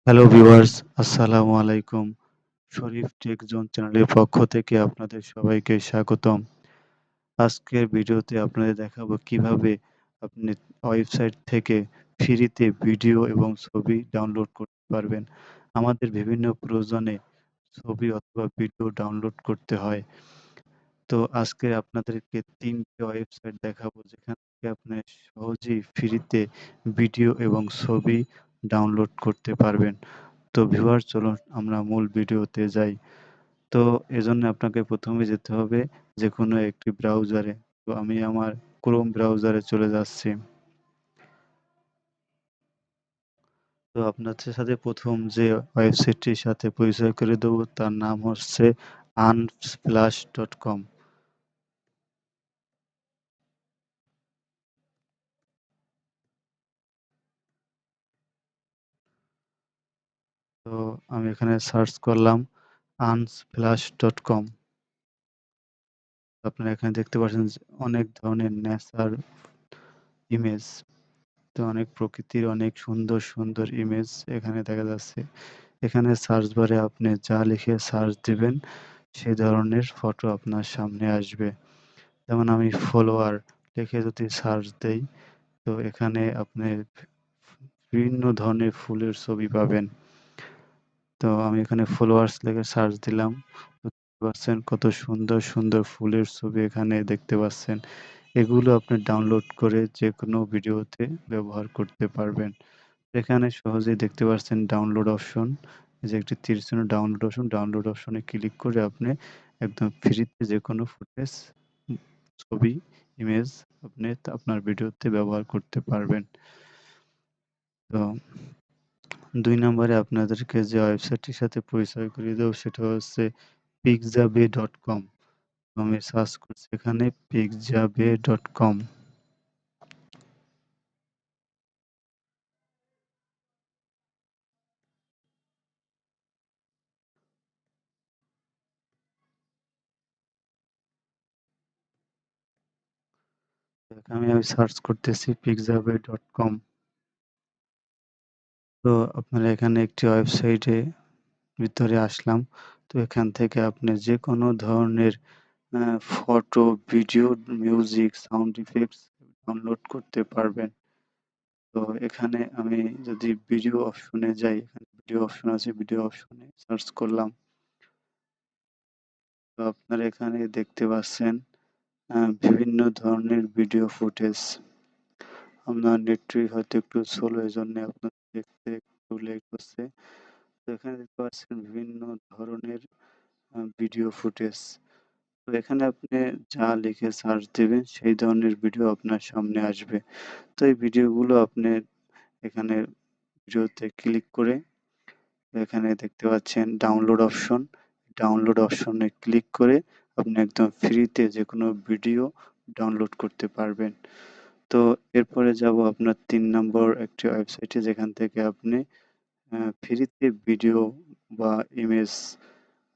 Hello viewers, আসসালামু আলাইকুম। শরীফ take zone চ্যানেলের পক্ষ থেকে আপনাদের সবাইকে স্বাগতম। আজকের ভিডিওতে আপনাদের দেখাবো কিভাবে আপনি ওয়েবসাইট থেকে ফ্রিতে ভিডিও এবং ছবি ডাউনলোড করতে পারবেন। আমাদের বিভিন্ন প্রয়োজনে ছবি অথবা ভিডিও ডাউনলোড করতে হয়। তো আজকে আপনাদেরকে ৩ টে ওয়েবসাইট দেখাবো যেখান থেকে আপনি সহজেই ফ্রিতে ভিডিও এবং ছবি ডাউনলোড করতে পারবেন। তো ভিউয়ার্স চলুন আমরা মূল ভিডিওতে যাই। তো এজন্য আপনাকে ১ম এ যেতে হবে যেকোনো একটি ব্রাউজারে। তো আমি আমার Chrome ব্রাউজারে চলে যাচ্ছি। তো আপনাদের সাথে ১ম যে ওয়েবসাইটটির সাথে পরিচয় করে দেব তার নাম হচ্ছে unsplash.com। তো আমি এখানে সার্চ করলাম unsplash.com। আপনারা এখানে দেখতে পাচ্ছেন যে অনেক ধরনের নেচার ইমেজ। তো অনেক প্রকৃতির অনেক সুন্দর, সুন্দর ইমেজ এখানে দেখা যাচ্ছে। এখানে সার্চ বারে আপনি যা লিখে সার্চ দিবেন সে ধরনের ফটো আপনার সামনে আসবে। যেমন আমি ফলোয়ার লিখে যদি সার্চ দেই তো এখানে আপনি বিভিন্ন ধরনের ফুলের ছবি পাবেন। তো আমি এখানে ফলোয়ার্স লিখে সার্চ দিলাম। দেখতে পাচ্ছেন কত সুন্দর, সুন্দর ফুলের ছবি এখানে দেখতে পাচ্ছেন। এগুলো আপনি ডাউনলোড করে যেকোনো ভিডিওতে ব্যবহার করতে পারবেন। এখানে সহজেই দেখতে পাচ্ছেন ডাউনলোড অপশন। এই যে একটি তীর চিহ্ন ডাউনলোড অপশন, ডাউনলোড অপশনে ক্লিক করে আপনি একদম ফ্রিতে যেকোনো ফুটেজ, উম ছবি, ইমেজ আপনি আপনার ভিডিওতে ব্যবহার করতে পারবেন। তো ২ নম্বরে আপনাদেরকে যে ওয়েবসাইটটির সাথে পরিচয় করিয়ে দেব সেটা হচ্ছে pixabay.com। আমি সার্চ করছি এখানে pixabay.com। এখানে আমি সার্চ করতেছি pixabay.com। তো আপনারা এখানে একটি ওয়েবসাইটে ভিতরে আসলাম। তো এখান থেকে আপনি যেকোনো ধরনের আ photo, video, music, sound effects download করতে পারবেন। তো এখানে আমি যদি ভিডিও অপশনে যাই, এখানে ভিডিও অপশন আছে, ভিডিও অপশনে সার্চ করলাম। তো আপনারা এখানে দেখতে পাচ্ছেন বিভিন্ন ধরনের ভিডিও ফুটেজ। আপনার নেটটি হয়তো একটু স্লো এজন্য আপনার দেখতে একটু লেট হচ্ছে। তো এখানে দেখতে পাচ্ছেন বিভিন্ন ধরনের ভিডিও ফুটেজ। তো এখানে আপনি যা লিখে সার্চ দিবেন সেই ধরনের ভিডিও আপনার সামনে আসবে। তো এই ভিডিওগুলো আপনি এখানে ভিডিওতে ক্লিক করে এখানে দেখতে পাচ্ছেন ডাউনলোড অপশন। ডাউনলোড অপশনে ক্লিক করে আপনি একদম ফ্রিতে যেকোনো ভিডিও ডাউনলোড করতে পারবেন। তো এরপরে যাবো আপনার ৩ নম্বর একটি ওয়েবসাইটে যেখান থেকে আপনি ফ্রিতে ভিডিও বা ইমেজ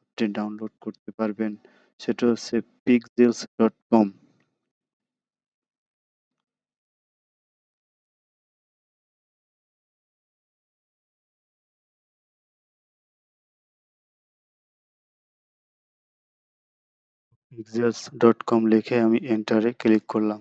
আপনি ডাউনলোড করতে পারবেন। সেটা হচ্ছে pixels.com। pixels.com লিখে আমি এন্টারে ক্লিক করলাম।